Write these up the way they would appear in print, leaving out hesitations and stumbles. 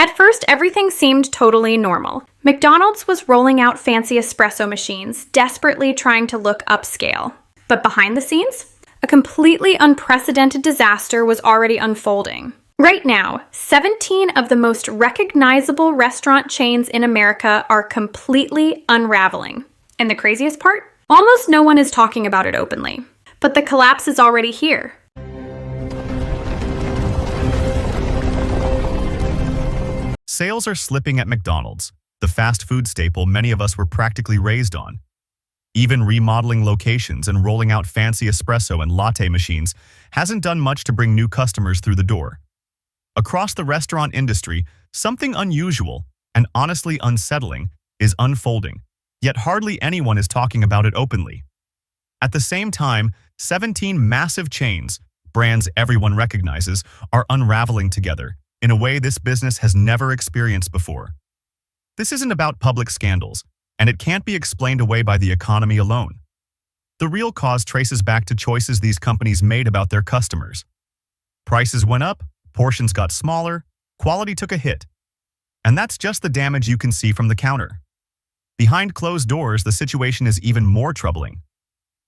At first, everything seemed totally normal. McDonald's was rolling out fancy espresso machines, desperately trying to look upscale. But behind the scenes, a completely unprecedented disaster was already unfolding. Right now, 17 of the most recognizable restaurant chains in America are completely unraveling. And the craziest part? Almost no one is talking about it openly. But the collapse is already here. Sales are slipping at McDonald's, the fast food staple many of us were practically raised on. Even remodeling locations and rolling out fancy espresso and latte machines hasn't done much to bring new customers through the door. Across the restaurant industry, something unusual and honestly unsettling is unfolding, yet hardly anyone is talking about it openly. At the same time, 17 massive chains, brands everyone recognizes, are unraveling together in a way this business has never experienced before. This isn't about public scandals, and it can't be explained away by the economy alone. The real cause traces back to choices these companies made about their customers. Prices went up, portions got smaller, quality took a hit. And that's just the damage you can see from the counter. Behind closed doors, the situation is even more troubling.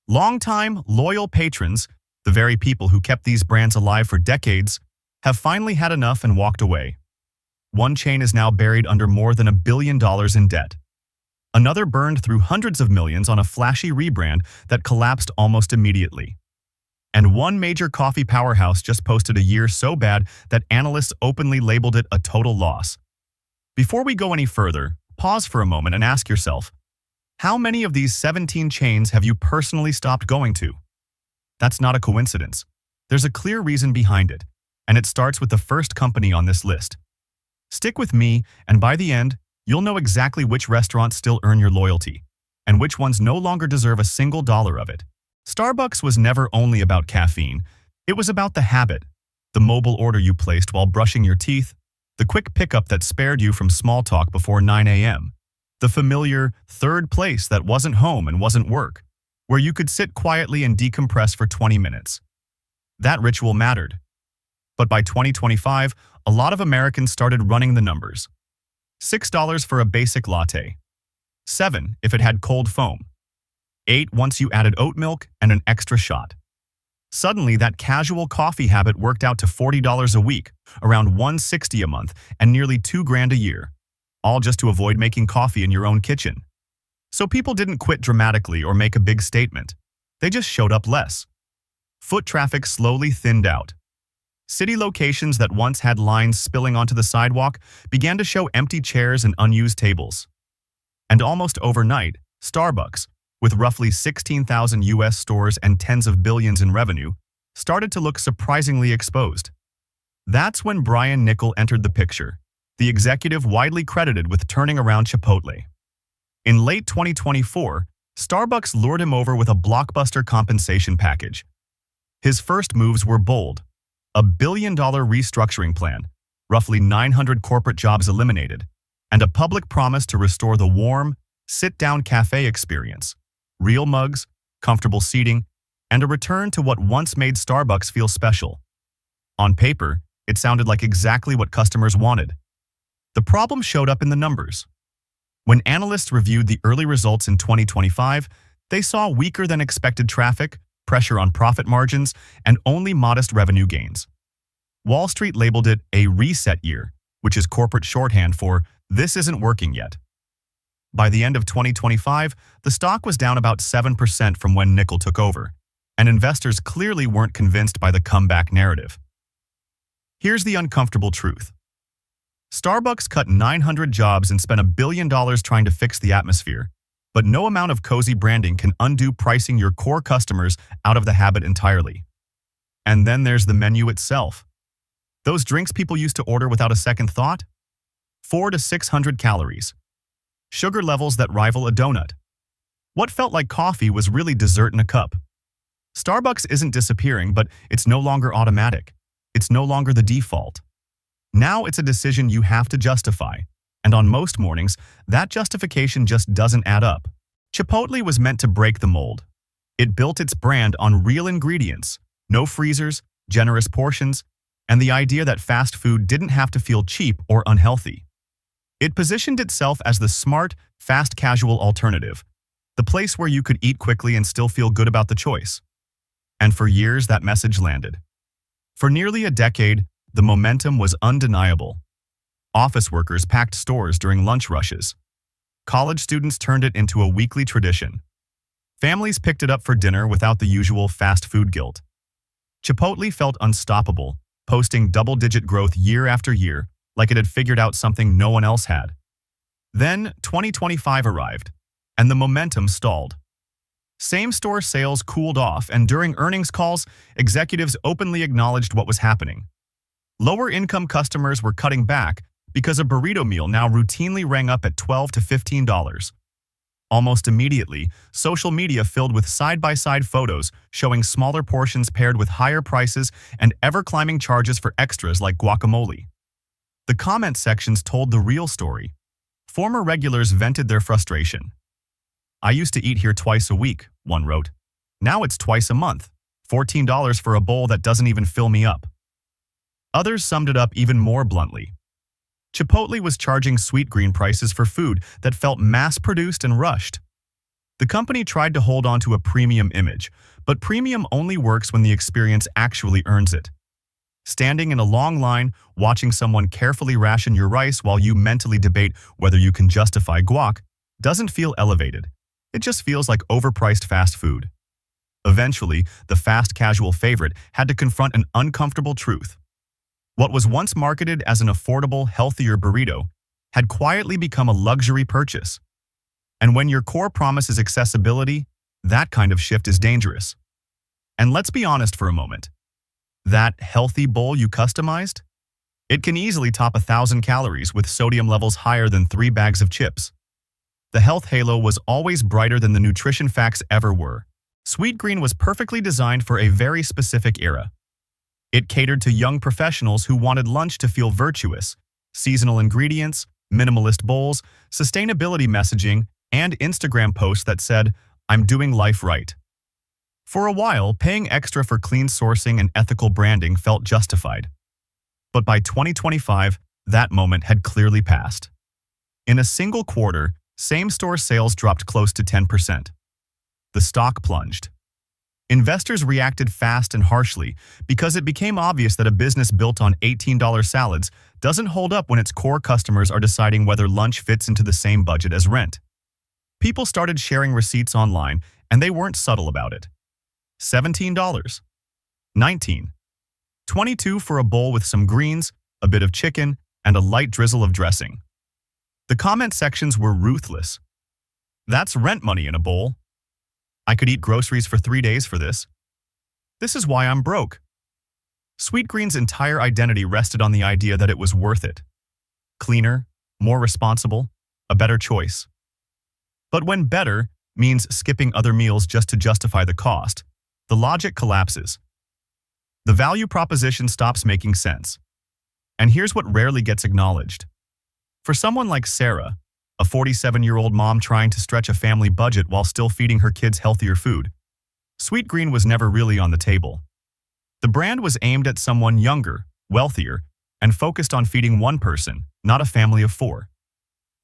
Long-time, loyal patrons, the very people who kept these brands alive for decades, have finally had enough and walked away. One chain is now buried under more than $1 billion in debt. Another burned through hundreds of millions on a flashy rebrand that collapsed almost immediately. And one major coffee powerhouse just posted a year so bad that analysts openly labeled it a total loss. Before we go any further, pause for a moment and ask yourself, how many of these 17 chains have you personally stopped going to? That's not a coincidence. There's a clear reason behind it, and it starts with the first company on this list. Stick with me, and by the end, you'll know exactly which restaurants still earn your loyalty, and which ones no longer deserve a single dollar of it. Starbucks was never only about caffeine. It was about the habit, the mobile order you placed while brushing your teeth, the quick pickup that spared you from small talk before 9 a.m., the familiar third place that wasn't home and wasn't work, where you could sit quietly and decompress for 20 minutes. That ritual mattered. But by 2025, a lot of Americans started running the numbers. $6 for a basic latte. $7 if it had cold foam. $8 once you added oat milk and an extra shot. Suddenly, that casual coffee habit worked out to $40 a week, around $160 a month, and nearly $2,000 a year, all just to avoid making coffee in your own kitchen. So people didn't quit dramatically or make a big statement. They just showed up less. Foot traffic slowly thinned out. City locations that once had lines spilling onto the sidewalk began to show empty chairs and unused tables. And almost overnight, Starbucks, with roughly 16,000 US stores and tens of billions in revenue, started to look surprisingly exposed. That's when Brian Niccol entered the picture, the executive widely credited with turning around Chipotle. In late 2024, Starbucks lured him over with a blockbuster compensation package. His first moves were bold. A $1 billion restructuring plan, roughly 900 corporate jobs eliminated, and a public promise to restore the warm, sit-down cafe experience, real mugs, comfortable seating, and a return to what once made Starbucks feel special. On paper, it sounded like exactly what customers wanted. The problem showed up in the numbers. When analysts reviewed the early results in 2025, they saw weaker than expected traffic, pressure on profit margins, and only modest revenue gains. Wall Street labeled it a reset year, which is corporate shorthand for "this isn't working yet." By the end of 2025, the stock was down about 7% from when Niccol took over, and investors clearly weren't convinced by the comeback narrative. Here's the uncomfortable truth. Starbucks cut 900 jobs and spent $1 billion trying to fix the atmosphere, but no amount of cozy branding can undo pricing your core customers out of the habit entirely. And then there's the menu itself. Those drinks people used to order without a second thought? 400 to 600 calories. Sugar levels that rival a donut. What felt like coffee was really dessert in a cup. Starbucks isn't disappearing, but it's no longer automatic. It's no longer the default. Now it's a decision you have to justify. And on most mornings, that justification just doesn't add up. Chipotle was meant to break the mold. It built its brand on real ingredients, no freezers, generous portions, and the idea that fast food didn't have to feel cheap or unhealthy. It positioned itself as the smart, fast casual alternative, the place where you could eat quickly and still feel good about the choice. And for years, that message landed. For nearly a decade, the momentum was undeniable. Office workers packed stores during lunch rushes. College students turned it into a weekly tradition. Families picked it up for dinner without the usual fast food guilt. Chipotle felt unstoppable, posting double-digit growth year after year, like it had figured out something no one else had. Then 2025 arrived, and the momentum stalled. Same-store sales cooled off, and during earnings calls, executives openly acknowledged what was happening. Lower-income customers were cutting back because a burrito meal now routinely rang up at $12 to $15. Almost immediately, social media filled with side-by-side photos showing smaller portions paired with higher prices and ever-climbing charges for extras like guacamole. The comment sections told the real story. Former regulars vented their frustration. "I used to eat here twice a week," one wrote. "Now it's twice a month, $14 for a bowl that doesn't even fill me up." Others summed it up even more bluntly. Chipotle was charging Sweetgreen prices for food that felt mass-produced and rushed. The company tried to hold on to a premium image, but premium only works when the experience actually earns it. Standing in a long line, watching someone carefully ration your rice while you mentally debate whether you can justify guac, doesn't feel elevated. It just feels like overpriced fast food. Eventually, the fast casual favorite had to confront an uncomfortable truth. What was once marketed as an affordable, healthier burrito had quietly become a luxury purchase. And when your core promise is accessibility, that kind of shift is dangerous. And let's be honest for a moment. That healthy bowl you customized? It can easily top 1,000 calories with sodium levels higher than 3 bags of chips. The health halo was always brighter than the nutrition facts ever were. Sweetgreen was perfectly designed for a very specific era. It catered to young professionals who wanted lunch to feel virtuous, seasonal ingredients, minimalist bowls, sustainability messaging, and Instagram posts that said, "I'm doing life right." For a while, paying extra for clean sourcing and ethical branding felt justified. But by 2025, that moment had clearly passed. In a single quarter, same-store sales dropped close to 10%. The stock plunged. Investors reacted fast and harshly because it became obvious that a business built on $18 salads doesn't hold up when its core customers are deciding whether lunch fits into the same budget as rent. People started sharing receipts online, and they weren't subtle about it. $17, $19, $22 for a bowl with some greens, a bit of chicken, and a light drizzle of dressing. The comment sections were ruthless. "That's rent money in a bowl. I could eat groceries for 3 days for this. This is why I'm broke." Sweetgreen's entire identity rested on the idea that it was worth it. Cleaner, more responsible, a better choice. But when better means skipping other meals just to justify the cost, the logic collapses. The value proposition stops making sense. And here's what rarely gets acknowledged. For someone like Sarah, a 47-year-old mom trying to stretch a family budget while still feeding her kids healthier food, Sweetgreen was never really on the table. The brand was aimed at someone younger, wealthier, and focused on feeding one person, not a family of 4.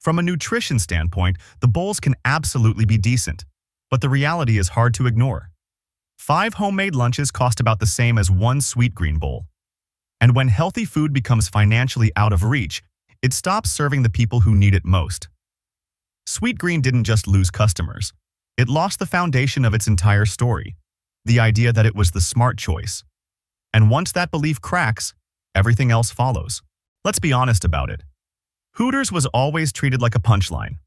From a nutrition standpoint, the bowls can absolutely be decent, but the reality is hard to ignore. 5 homemade lunches cost about the same as one Sweetgreen bowl. And when healthy food becomes financially out of reach, it stops serving the people who need it most. Sweetgreen didn't just lose customers. It lost the foundation of its entire story, the idea that it was the smart choice. And once that belief cracks, everything else follows. Let's be honest about it. Hooters was always treated like a punchline.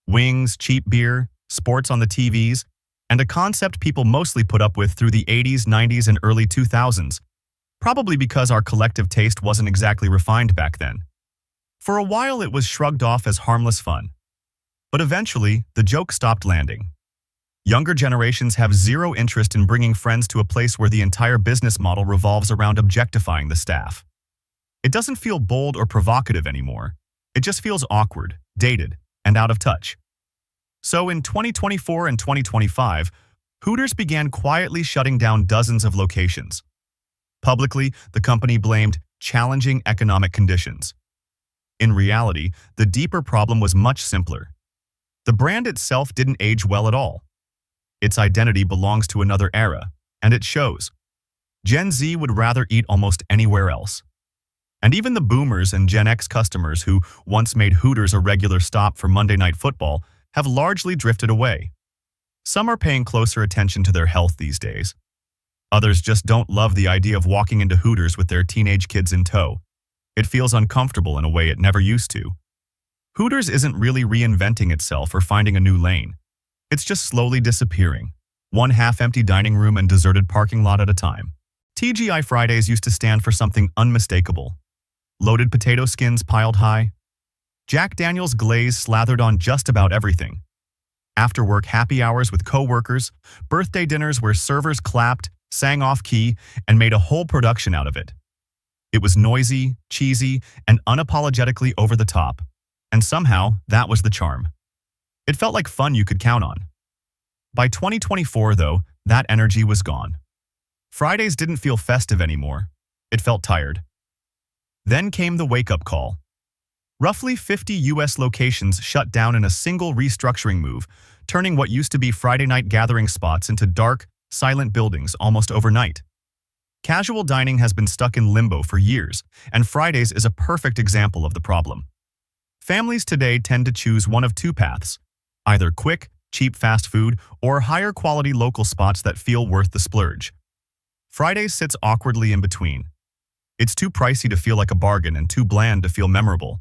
Wings, cheap beer, sports on the TVs, and a concept people mostly put up with through the 80s, 90s, and early 2000s, probably because our collective taste wasn't exactly refined back then. For a while, it was shrugged off as harmless fun. But eventually, the joke stopped landing. Younger generations have zero interest in bringing friends to a place where the entire business model revolves around objectifying the staff. It doesn't feel bold or provocative anymore. It just feels awkward, dated, and out of touch. So in 2024 and 2025, Hooters began quietly shutting down dozens of locations. Publicly, the company blamed challenging economic conditions. In reality, the deeper problem was much simpler. The brand itself didn't age well at all. Its identity belongs to another era, and it shows. Gen Z would rather eat almost anywhere else. And even the boomers and Gen X customers who once made Hooters a regular stop for Monday Night Football have largely drifted away. Some are paying closer attention to their health these days. Others just don't love the idea of walking into Hooters with their teenage kids in tow. It feels uncomfortable in a way it never used to. Hooters isn't really reinventing itself or finding a new lane. It's just slowly disappearing, one half-empty dining room and deserted parking lot at a time. TGI Fridays used to stand for something unmistakable. Loaded potato skins piled high. Jack Daniel's glaze slathered on just about everything. After-work happy hours with co-workers, birthday dinners where servers clapped, sang off-key, and made a whole production out of it. It was noisy, cheesy, and unapologetically over the top. And somehow, that was the charm. It felt like fun you could count on. By 2024, though, that energy was gone. Fridays didn't feel festive anymore. It felt tired. Then came the wake-up call. Roughly 50 U.S. locations shut down in a single restructuring move, turning what used to be Friday night gathering spots into dark, silent buildings almost overnight. Casual dining has been stuck in limbo for years, and Fridays is a perfect example of the problem. Families today tend to choose one of two paths, either quick, cheap fast food or higher quality local spots that feel worth the splurge. Fridays sits awkwardly in between. It's too pricey to feel like a bargain and too bland to feel memorable.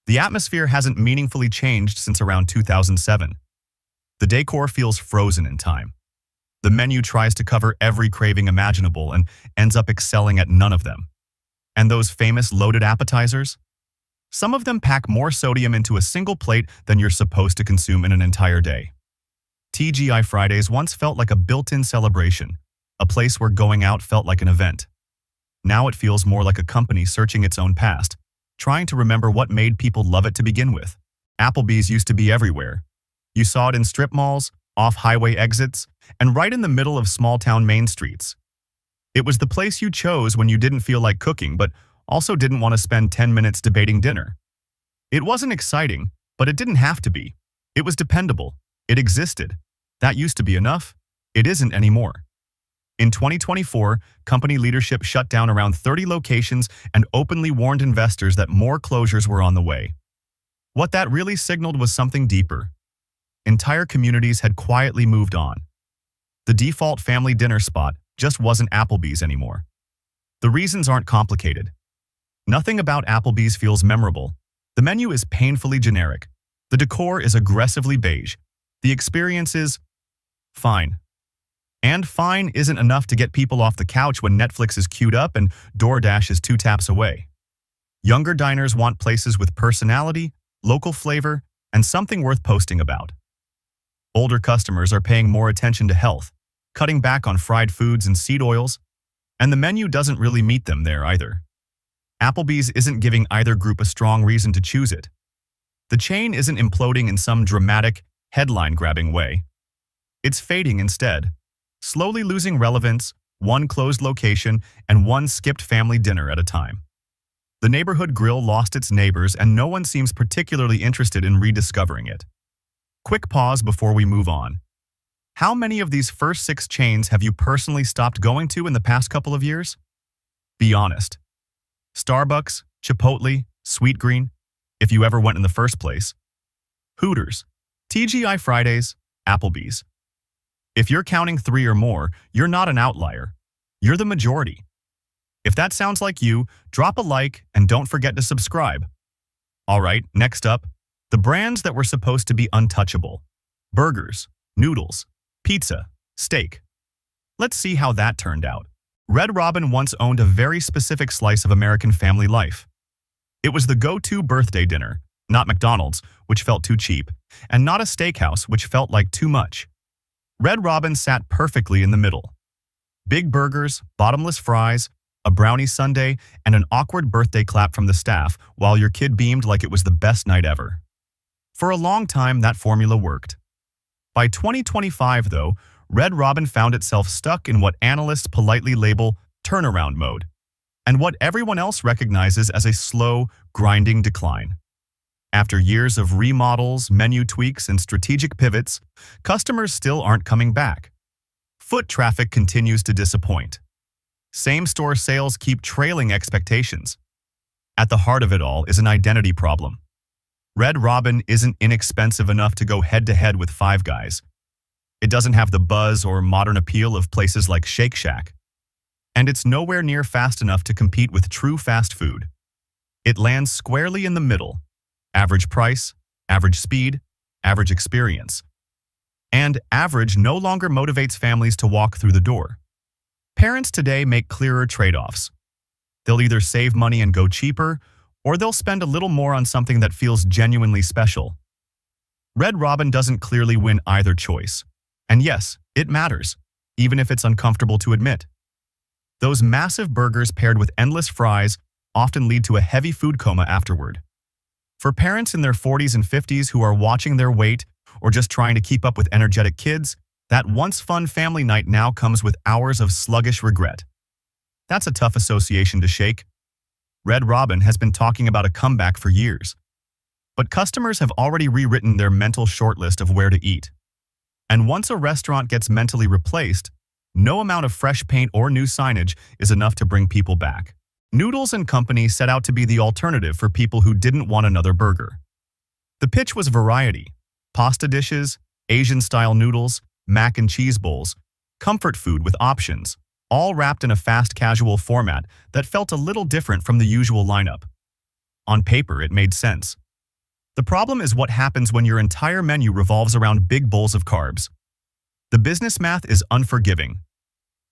The atmosphere hasn't meaningfully changed since around 2007. The decor feels frozen in time. The menu tries to cover every craving imaginable and ends up excelling at none of them. And those famous loaded appetizers? Some of them pack more sodium into a single plate than you're supposed to consume in an entire day. TGI Fridays once felt like a built-in celebration, a place where going out felt like an event. Now it feels more like a company searching its own past, trying to remember what made people love it to begin with. Applebee's used to be everywhere. You saw it in strip malls, off-highway exits, and right in the middle of small-town main streets. It was the place you chose when you didn't feel like cooking, but also didn't want to spend 10 minutes debating dinner. It wasn't exciting, but it didn't have to be. It was dependable. It existed. That used to be enough. It isn't anymore. In 2024, company leadership shut down around 30 locations and openly warned investors that more closures were on the way. What that really signaled was something deeper. Entire communities had quietly moved on. The default family dinner spot just wasn't Applebee's anymore. The reasons aren't complicated. Nothing about Applebee's feels memorable. The menu is painfully generic. The decor is aggressively beige. The experience is fine. And fine isn't enough to get people off the couch when Netflix is queued up and DoorDash is 2 taps away. Younger diners want places with personality, local flavor, and something worth posting about. Older customers are paying more attention to health, cutting back on fried foods and seed oils, and the menu doesn't really meet them there either. Applebee's isn't giving either group a strong reason to choose it. The chain isn't imploding in some dramatic, headline-grabbing way. It's fading instead, slowly losing relevance, one closed location and one skipped family dinner at a time. The neighborhood grill lost its neighbors and no one seems particularly interested in rediscovering it. Quick pause before we move on. How many of these first 6 chains have you personally stopped going to in the past couple of years? Be honest. Starbucks, Chipotle, Sweetgreen, if you ever went in the first place. Hooters, TGI Fridays, Applebee's. If you're counting 3 or more, you're not an outlier. You're the majority. If that sounds like you, drop a like and don't forget to subscribe. All right, next up, the brands that were supposed to be untouchable. Burgers, noodles, pizza, steak. Let's see how that turned out. Red Robin once owned a very specific slice of American family life. It was the go-to birthday dinner, not McDonald's, which felt too cheap, and not a steakhouse, which felt like too much. Red Robin sat perfectly in the middle. Big burgers, bottomless fries, a brownie sundae, and an awkward birthday clap from the staff while your kid beamed like it was the best night ever. For a long time, that formula worked. By 2025, though, Red Robin found itself stuck in what analysts politely label turnaround mode, and what everyone else recognizes as a slow, grinding decline. After years of remodels, menu tweaks, and strategic pivots, customers still aren't coming back. Foot traffic continues to disappoint. Same-store sales keep trailing expectations. At the heart of it all is an identity problem. Red Robin isn't inexpensive enough to go head-to-head with Five Guys. It doesn't have the buzz or modern appeal of places like Shake Shack. And it's nowhere near fast enough to compete with true fast food. It lands squarely in the middle. Average price, average speed, average experience. And average no longer motivates families to walk through the door. Parents today make clearer trade-offs. They'll either save money and go cheaper, or they'll spend a little more on something that feels genuinely special. Red Robin doesn't clearly win either choice. And yes, it matters, even if it's uncomfortable to admit. Those massive burgers paired with endless fries often lead to a heavy food coma afterward. For parents in their 40s and 50s who are watching their weight or just trying to keep up with energetic kids, that once fun family night now comes with hours of sluggish regret. That's a tough association to shake. Red Robin has been talking about a comeback for years. But customers have already rewritten their mental shortlist of where to eat. And once a restaurant gets mentally replaced, no amount of fresh paint or new signage is enough to bring people back. Noodles and Company set out to be the alternative for people who didn't want another burger. The pitch was variety: pasta dishes, Asian-style noodles, mac and cheese bowls, comfort food with options, all wrapped in a fast casual format that felt a little different from the usual lineup. On paper, it made sense. The problem is what happens when your entire menu revolves around big bowls of carbs. The business math is unforgiving.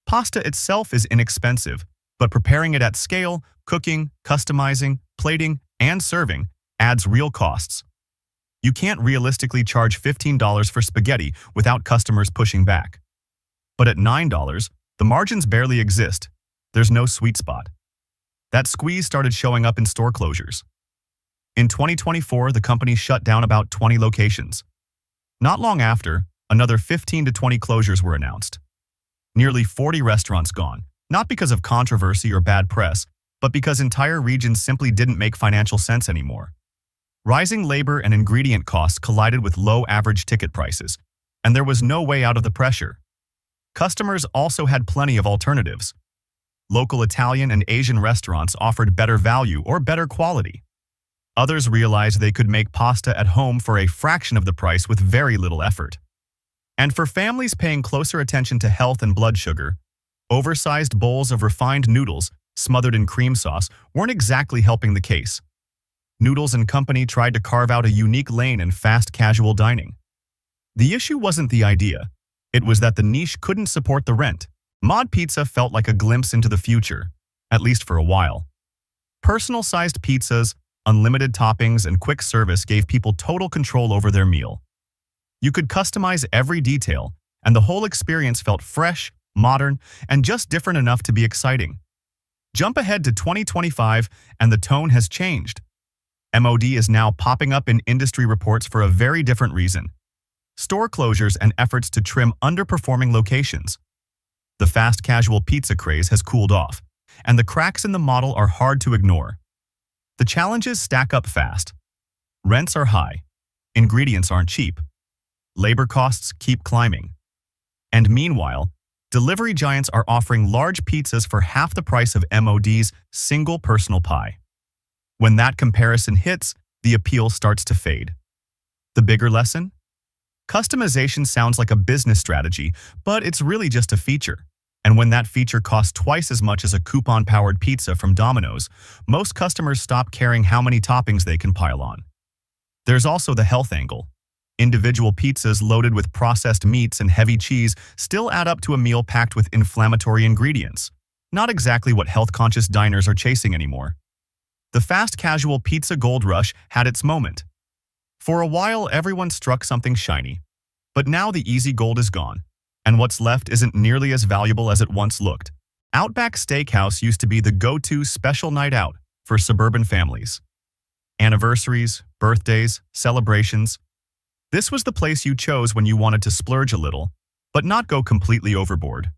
Pasta itself is inexpensive, but preparing it at scale, cooking, customizing, plating, and serving adds real costs. You can't realistically charge $15 for spaghetti without customers pushing back. But at $9, the margins barely exist. There's no sweet spot. That squeeze started showing up in store closures. In 2024, the company shut down about 20 locations. Not long after, another 15 to 20 closures were announced. Nearly 40 restaurants gone, not because of controversy or bad press, but because entire regions simply didn't make financial sense anymore. Rising labor and ingredient costs collided with low average ticket prices, and there was no way out of the pressure. Customers also had plenty of alternatives. Local Italian and Asian restaurants offered better value or better quality. Others realized they could make pasta at home for a fraction of the price with very little effort. And for families paying closer attention to health and blood sugar, oversized bowls of refined noodles smothered in cream sauce weren't exactly helping the case. Noodles and Company tried to carve out a unique lane in fast casual dining. The issue wasn't the idea. It was that the niche couldn't support the rent. Mod Pizza felt like a glimpse into the future, at least for a while. Personal-sized pizzas, unlimited toppings, and quick service gave people total control over their meal. You could customize every detail, and the whole experience felt fresh, modern, and just different enough to be exciting. Jump ahead to 2025, and the tone has changed. MOD is now popping up in industry reports for a very different reason: store closures and efforts to trim underperforming locations. The fast casual pizza craze has cooled off, and the cracks in the model are hard to ignore. The challenges stack up fast. Rents are high. Ingredients aren't cheap. Labor costs keep climbing. And meanwhile, delivery giants are offering large pizzas for half the price of MOD's single personal pie. When that comparison hits, the appeal starts to fade. The bigger lesson? Customization sounds like a business strategy, but it's really just a feature. And when that feature costs twice as much as a coupon-powered pizza from Domino's, most customers stop caring how many toppings they can pile on. There's also the health angle. Individual pizzas loaded with processed meats and heavy cheese still add up to a meal packed with inflammatory ingredients. Not exactly what health-conscious diners are chasing anymore. The fast casual pizza gold rush had its moment. For a while, everyone struck something shiny. But now the easy gold is gone, and what's left isn't nearly as valuable as it once looked. Outback Steakhouse used to be the go-to special night out for suburban families. Anniversaries, birthdays, celebrations. This was the place you chose when you wanted to splurge a little, but not go completely overboard.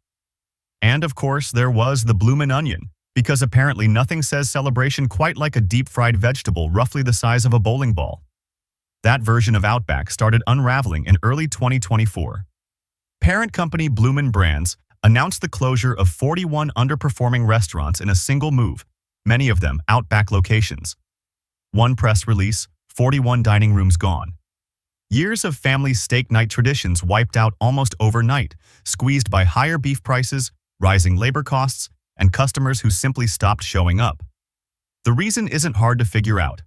And of course, there was the bloomin' onion, because apparently nothing says celebration quite like a deep-fried vegetable roughly the size of a bowling ball. That version of Outback started unraveling in early 2024. Parent company Bloomin' Brands announced the closure of 41 underperforming restaurants in a single move, many of them Outback locations. One press release, 41 dining rooms gone. Years of family steak night traditions wiped out almost overnight, squeezed by higher beef prices, rising labor costs, and customers who simply stopped showing up. The reason isn't hard to figure out.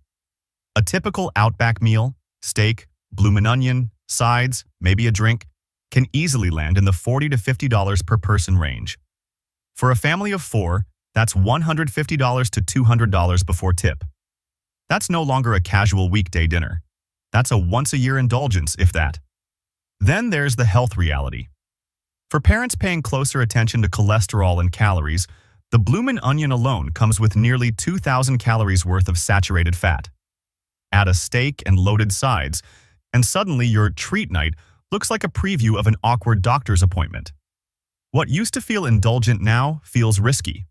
A typical Outback meal, steak, bloomin' onion, sides, maybe a drink, can easily land in the $40 to $50 per person range. For a family of 4, that's $150 to $200 before tip. That's no longer a casual weekday dinner. That's a once-a-year indulgence, if that. Then there's the health reality. For parents paying closer attention to cholesterol and calories, the bloomin' onion alone comes with nearly 2,000 calories worth of saturated fat. Add a steak and loaded sides, and suddenly your treat night looks like a preview of an awkward doctor's appointment. What used to feel indulgent now feels risky.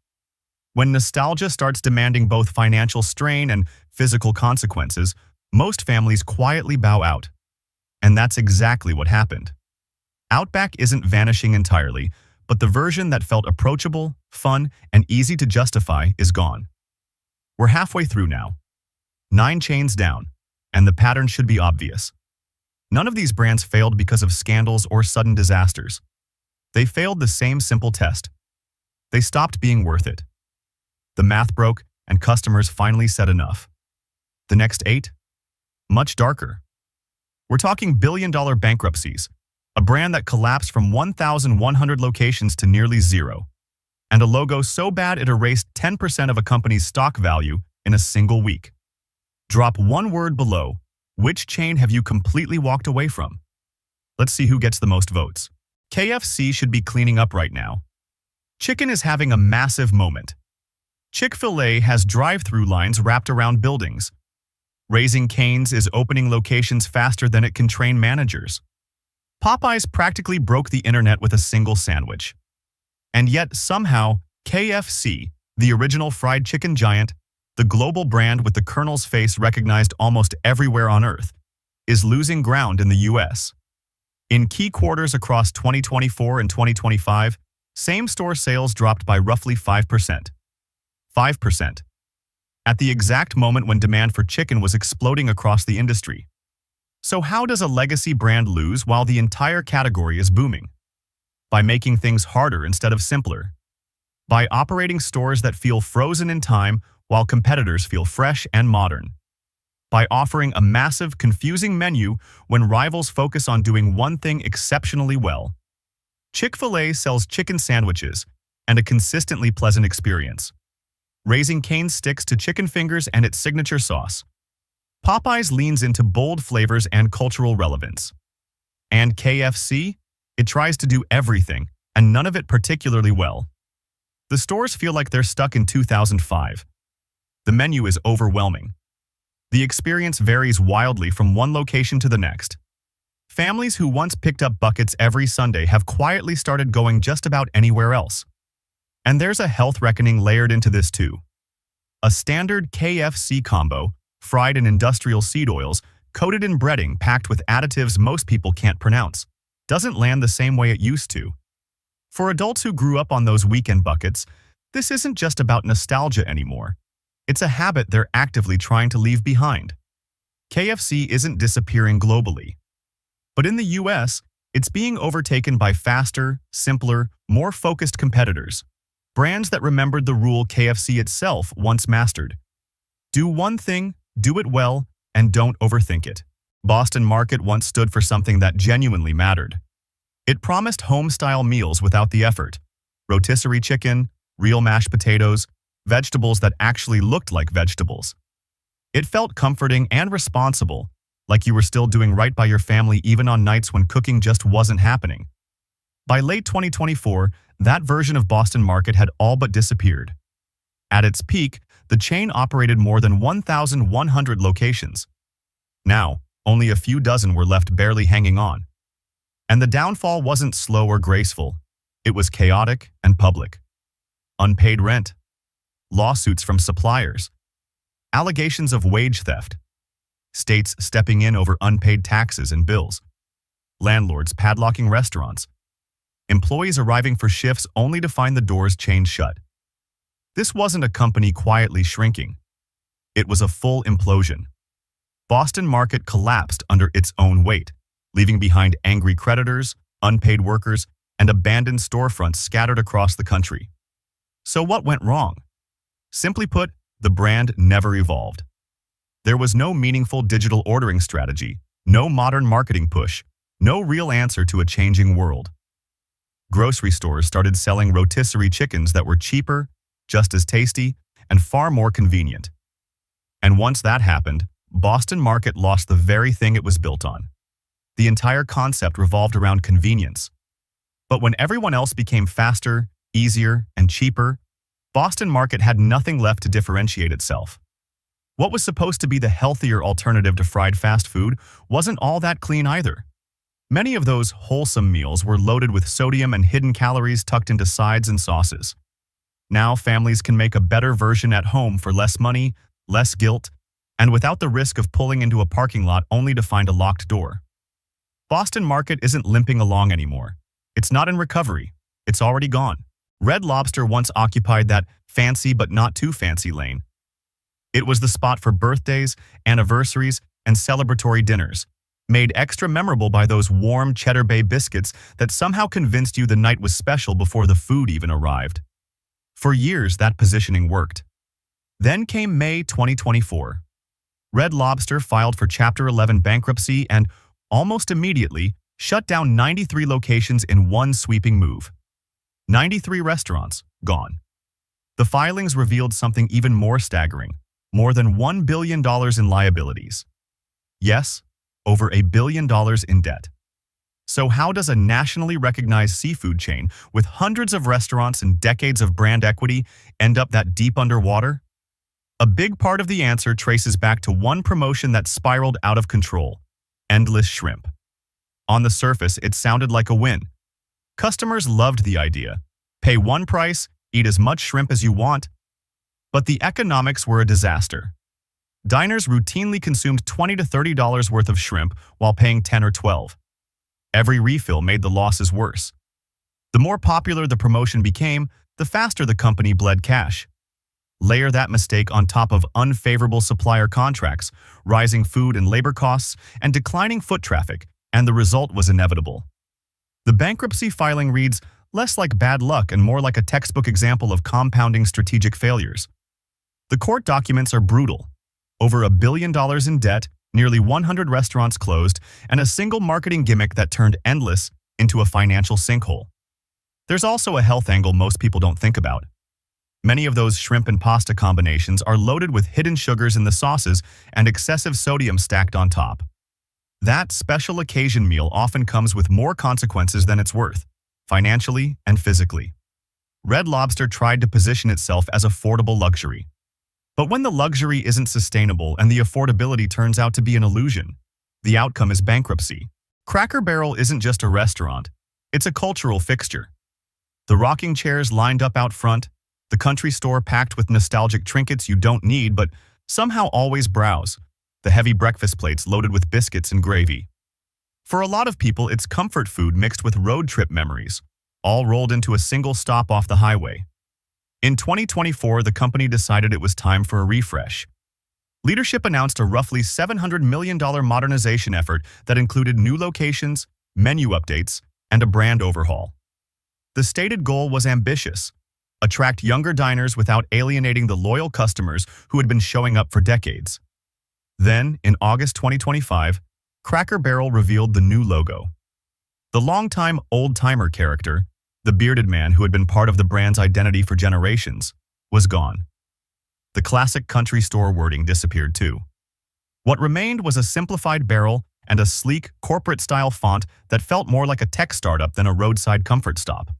When nostalgia starts demanding both financial strain and physical consequences, most families quietly bow out. And that's exactly what happened. Outback isn't vanishing entirely, but the version that felt approachable, fun, and easy to justify is gone. We're halfway through now. 9 chains down, and the pattern should be obvious. None of these brands failed because of scandals or sudden disasters. They failed the same simple test. They stopped being worth it. The math broke, and customers finally said enough. The next 8? Much darker. We're talking billion-dollar bankruptcies, a brand that collapsed from 1,100 locations to nearly zero, and a logo so bad it erased 10% of a company's stock value in a single week. Drop one word below. Which chain have you completely walked away from? Let's see who gets the most votes. KFC should be cleaning up right now. Chicken is having a massive moment. Chick-fil-A has drive-through lines wrapped around buildings. Raising Cane's is opening locations faster than it can train managers. Popeyes practically broke the internet with a single sandwich. And yet, somehow, KFC, the original fried chicken giant, the global brand with the Colonel's face recognized almost everywhere on Earth, is losing ground in the US. In key quarters across 2024 and 2025, same-store sales dropped by roughly 5%. 5%. At the exact moment when demand for chicken was exploding across the industry. So how does a legacy brand lose while the entire category is booming? By making things harder instead of simpler. By operating stores that feel frozen in time while competitors feel fresh and modern. By offering a massive, confusing menu when rivals focus on doing one thing exceptionally well. Chick-fil-A sells chicken sandwiches and a consistently pleasant experience. Raising Cane's sticks to chicken fingers and its signature sauce. Popeyes leans into bold flavors and cultural relevance. And KFC? It tries to do everything, and none of it particularly well. The stores feel like they're stuck in 2005. The menu is overwhelming. The experience varies wildly from one location to the next. Families who once picked up buckets every Sunday have quietly started going just about anywhere else. And there's a health reckoning layered into this too. A standard KFC combo, fried in industrial seed oils, coated in breading packed with additives most people can't pronounce, doesn't land the same way it used to. For adults who grew up on those weekend buckets, this isn't just about nostalgia anymore. It's a habit they're actively trying to leave behind. KFC isn't disappearing globally. But in the US, it's being overtaken by faster, simpler, more focused competitors. Brands that remembered the rule KFC itself once mastered. Do one thing, do it well, and don't overthink it. Boston Market once stood for something that genuinely mattered. It promised home-style meals without the effort. Rotisserie chicken, real mashed potatoes, vegetables that actually looked like vegetables. It felt comforting and responsible, like you were still doing right by your family even on nights when cooking just wasn't happening. By late 2024, that version of Boston Market had all but disappeared. At its peak, the chain operated more than 1,100 locations. Now, only a few dozen were left barely hanging on. And the downfall wasn't slow or graceful. It was chaotic and public. Unpaid rent, lawsuits from suppliers, allegations of wage theft, states stepping in over unpaid taxes and bills, landlords padlocking restaurants, employees arriving for shifts only to find the doors chained shut. This wasn't a company quietly shrinking. It was a full implosion. Boston Market collapsed under its own weight, leaving behind angry creditors, unpaid workers, and abandoned storefronts scattered across the country. So what went wrong? Simply put, the brand never evolved. There was no meaningful digital ordering strategy, no modern marketing push, no real answer to a changing world. Grocery stores started selling rotisserie chickens that were cheaper, just as tasty, and far more convenient. And once that happened, Boston Market lost the very thing it was built on. The entire concept revolved around convenience. But when everyone else became faster, easier, and cheaper, Boston Market had nothing left to differentiate itself. What was supposed to be the healthier alternative to fried fast food wasn't all that clean either. Many of those wholesome meals were loaded with sodium and hidden calories tucked into sides and sauces. Now families can make a better version at home for less money, less guilt, and without the risk of pulling into a parking lot only to find a locked door. Boston Market isn't limping along anymore. It's not in recovery. It's already gone. Red Lobster once occupied that fancy but not too fancy lane. It was the spot for birthdays, anniversaries, and celebratory dinners, made extra memorable by those warm Cheddar Bay biscuits that somehow convinced you the night was special before the food even arrived. For years, that positioning worked. Then came May 2024. Red Lobster filed for Chapter 11 bankruptcy and, almost immediately, shut down 93 locations in one sweeping move. 93 restaurants, gone. The filings revealed something even more staggering: more than $1 billion in liabilities. Yes, over $1 billion in debt. So how does a nationally recognized seafood chain with hundreds of restaurants and decades of brand equity end up that deep underwater? A big part of the answer traces back to one promotion that spiraled out of control: endless shrimp. On the surface, it sounded like a win. Customers loved the idea. Pay one price, eat as much shrimp as you want. But the economics were a disaster. Diners routinely consumed $20 to $30 worth of shrimp while paying $10 or $12. Every refill made the losses worse. The more popular the promotion became, the faster the company bled cash. Layer that mistake on top of unfavorable supplier contracts, rising food and labor costs, and declining foot traffic, and the result was inevitable. The bankruptcy filing reads less like bad luck and more like a textbook example of compounding strategic failures. The court documents are brutal. Over $1 billion in debt, nearly 100 restaurants closed, and a single marketing gimmick that turned endless into a financial sinkhole. There's also a health angle most people don't think about. Many of those shrimp and pasta combinations are loaded with hidden sugars in the sauces and excessive sodium stacked on top. That special occasion meal often comes with more consequences than it's worth, financially and physically. Red Lobster tried to position itself as affordable luxury. But when the luxury isn't sustainable and the affordability turns out to be an illusion, the outcome is bankruptcy. Cracker Barrel isn't just a restaurant, it's a cultural fixture. The rocking chairs lined up out front, the country store packed with nostalgic trinkets you don't need but somehow always browse, the heavy breakfast plates loaded with biscuits and gravy. For a lot of people, it's comfort food mixed with road trip memories, all rolled into a single stop off the highway. In 2024, the company decided it was time for a refresh. Leadership announced a roughly $700 million modernization effort that included new locations, menu updates, and a brand overhaul. The stated goal was ambitious: attract younger diners without alienating the loyal customers who had been showing up for decades. Then, in August 2025, Cracker Barrel revealed the new logo. The longtime old-timer character, the bearded man who had been part of the brand's identity for generations, was gone. The classic country store wording disappeared too. What remained was a simplified barrel and a sleek, corporate-style font that felt more like a tech startup than a roadside comfort stop.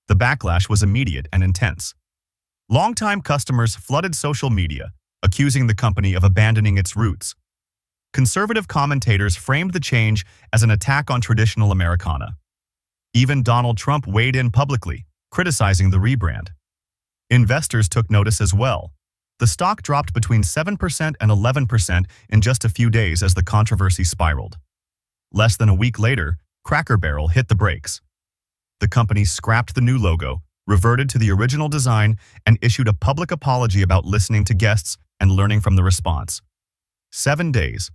The backlash was immediate and intense. Longtime customers flooded social media, accusing the company of abandoning its roots. Conservative commentators framed the change as an attack on traditional Americana. Even Donald Trump weighed in publicly, criticizing the rebrand. Investors took notice as well. The stock dropped between 7% and 11% in just a few days as the controversy spiraled. Less than a week later, Cracker Barrel hit the brakes. The company scrapped the new logo, reverted to the original design, and issued a public apology about listening to guests and learning from the response. 7 days.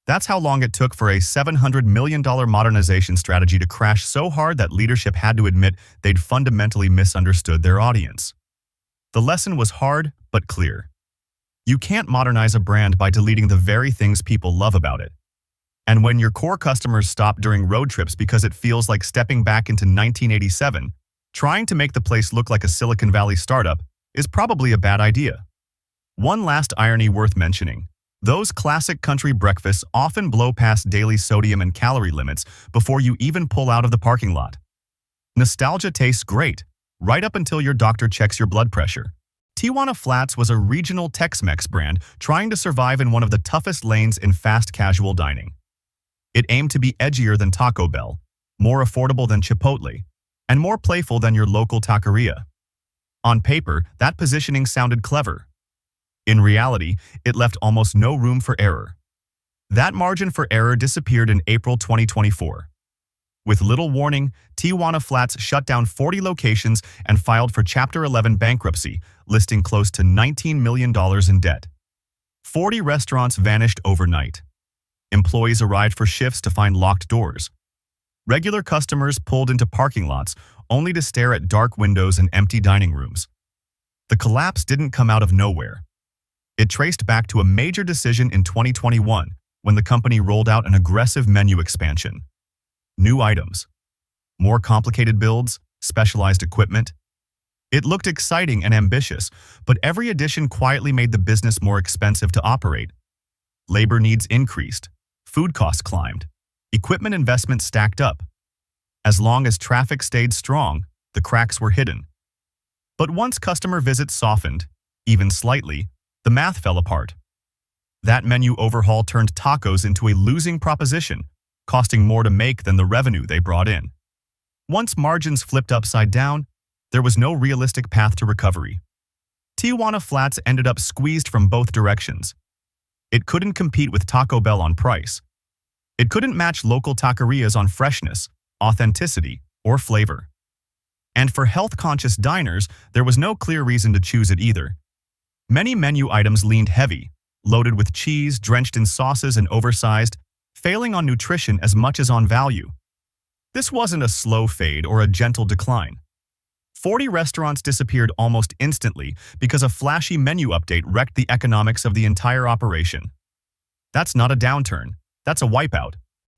That's how long it took for a $700 million modernization strategy to crash so hard that leadership had to admit they'd fundamentally misunderstood their audience. The lesson was hard but clear. You can't modernize a brand by deleting the very things people love about it. And when your core customers stop during road trips because it feels like stepping back into 1987, trying to make the place look like a Silicon Valley startup is probably a bad idea. One last irony worth mentioning. Those classic country breakfasts often blow past daily sodium and calorie limits before you even pull out of the parking lot. Nostalgia tastes great, right up until your doctor checks your blood pressure. Tijuana Flats was a regional Tex-Mex brand trying to survive in one of the toughest lanes in fast casual dining. It aimed to be edgier than Taco Bell, more affordable than Chipotle, and more playful than your local taqueria. On paper, that positioning sounded clever. In reality, it left almost no room for error. That margin for error disappeared in April 2024. With little warning, Tijuana Flats shut down 40 locations and filed for Chapter 11 bankruptcy, listing close to $19 million in debt. 40 restaurants vanished overnight. Employees arrived for shifts to find locked doors. Regular customers pulled into parking lots only to stare at dark windows and empty dining rooms. The collapse didn't come out of nowhere. It traced back to a major decision in 2021 when the company rolled out an aggressive menu expansion. New items, more complicated builds, specialized equipment. It looked exciting and ambitious, but every addition quietly made the business more expensive to operate. Labor needs increased, food costs climbed, equipment investment stacked up. As long as traffic stayed strong, the cracks were hidden. But once customer visits softened, even slightly, the math fell apart. That menu overhaul turned tacos into a losing proposition, costing more to make than the revenue they brought in. Once margins flipped upside down, there was no realistic path to recovery. Tijuana Flats ended up squeezed from both directions. It couldn't compete with Taco Bell on price. It couldn't match local taquerias on freshness, authenticity, or flavor. And for health-conscious diners, there was no clear reason to choose it either. Many menu items leaned heavy, loaded with cheese, drenched in sauces, and oversized, failing on nutrition as much as on value. This wasn't a slow fade or a gentle decline. 40 restaurants disappeared almost instantly because a flashy menu update wrecked the economics of the entire operation. That's not a downturn, that's a wipeout.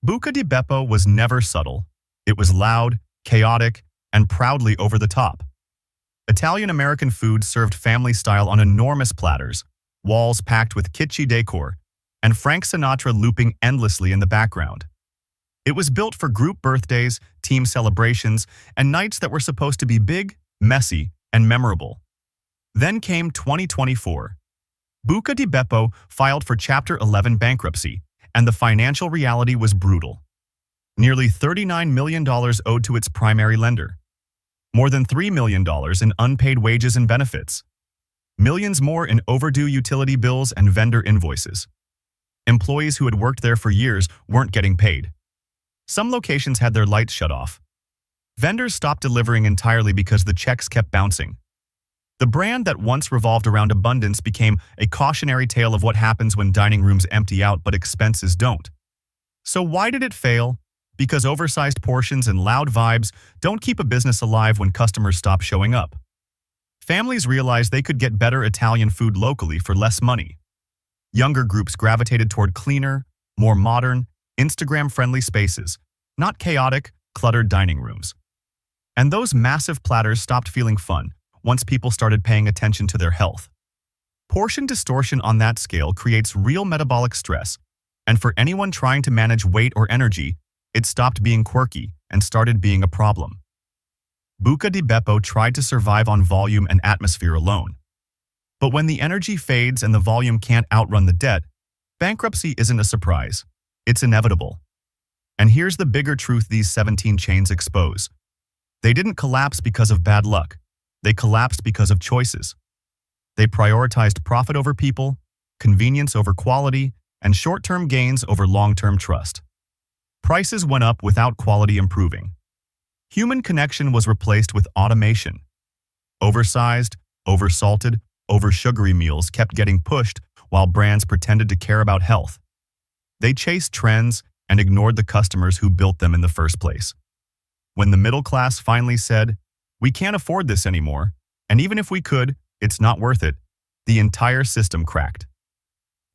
Buca di Beppo was never subtle. It was loud, chaotic, and proudly over the top. Italian-American food served family style on enormous platters, walls packed with kitschy decor, and Frank Sinatra looping endlessly in the background. It was built for group birthdays, team celebrations, and nights that were supposed to be big, messy, and memorable. Then came 2024. Buca di Beppo filed for Chapter 11 bankruptcy, and the financial reality was brutal. Nearly $39 million owed to its primary lender. More than $3 million in unpaid wages and benefits. Millions more in overdue utility bills and vendor invoices. Employees who had worked there for years weren't getting paid. Some locations had their lights shut off. Vendors stopped delivering entirely because the checks kept bouncing. The brand that once revolved around abundance became a cautionary tale of what happens when dining rooms empty out but expenses don't. So why did it fail? Because oversized portions and loud vibes don't keep a business alive when customers stop showing up. Families realized they could get better Italian food locally for less money. Younger groups gravitated toward cleaner, more modern, Instagram-friendly spaces, not chaotic, cluttered dining rooms. And those massive platters stopped feeling fun once people started paying attention to their health. Portion distortion on that scale creates real metabolic stress, and for anyone trying to manage weight or energy, it stopped being quirky and started being a problem. Buca di Beppo tried to survive on volume and atmosphere alone. But when the energy fades and the volume can't outrun the debt, bankruptcy isn't a surprise. It's inevitable. And here's the bigger truth these 17 chains expose. They didn't collapse because of bad luck. They collapsed because of choices. They prioritized profit over people, convenience over quality, and short-term gains over long-term trust. Prices went up without quality improving. Human connection was replaced with automation. Oversized, oversalted, over-sugary meals kept getting pushed while brands pretended to care about health. They chased trends and ignored the customers who built them in the first place. When the middle class finally said, "We can't afford this anymore, and even if we could, it's not worth it," the entire system cracked.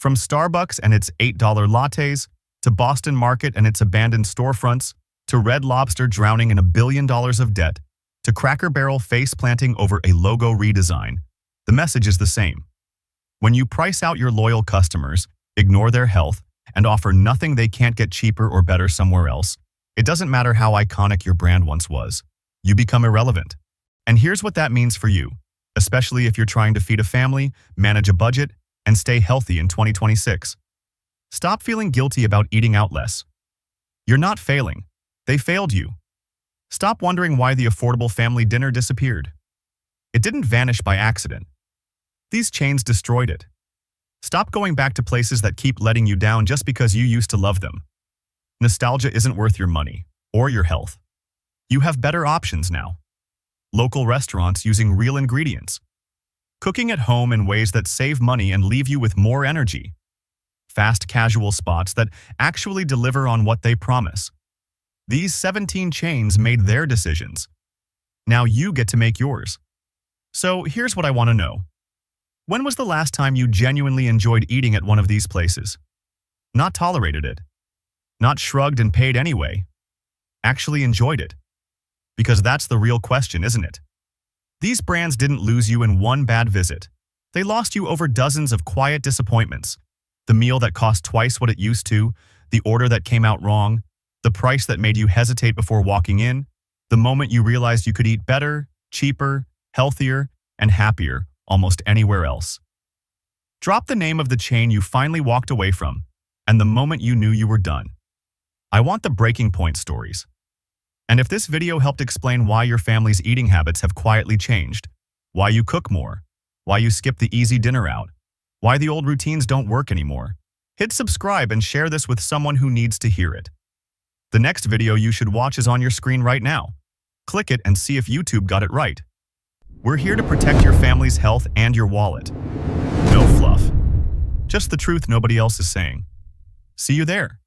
From Starbucks and its $8 lattes, to Boston Market and its abandoned storefronts, to Red Lobster drowning in $1 billion of debt, to Cracker Barrel face-planting over a logo redesign, the message is the same. When you price out your loyal customers, ignore their health, and offer nothing they can't get cheaper or better somewhere else, it doesn't matter how iconic your brand once was. You become irrelevant. And here's what that means for you, especially if you're trying to feed a family, manage a budget, and stay healthy in 2026. Stop feeling guilty about eating out less. You're not failing. They failed you. Stop wondering why the affordable family dinner disappeared. It didn't vanish by accident. These chains destroyed it. Stop going back to places that keep letting you down just because you used to love them. Nostalgia isn't worth your money or your health. You have better options now. Local restaurants using real ingredients. Cooking at home in ways that save money and leave you with more energy. Fast casual spots that actually deliver on what they promise. These 17 chains made their decisions. Now you get to make yours. So here's what I want to know. When was the last time you genuinely enjoyed eating at one of these places? Not tolerated it. Not shrugged and paid anyway. Actually enjoyed it. Because that's the real question, isn't it? These brands didn't lose you in one bad visit. They lost you over dozens of quiet disappointments. The meal that cost twice what it used to, the order that came out wrong, the price that made you hesitate before walking in, the moment you realized you could eat better, cheaper, healthier, and happier almost anywhere else. Drop the name of the chain you finally walked away from, and the moment you knew you were done. I want the breaking point stories. And if this video helped explain why your family's eating habits have quietly changed, why you cook more, why you skip the easy dinner out, why the old routines don't work anymore, hit subscribe and share this with someone who needs to hear it. The next video you should watch is on your screen right now. Click it and see if YouTube got it right. We're here to protect your family's health and your wallet. No fluff. Just the truth nobody else is saying. See you there.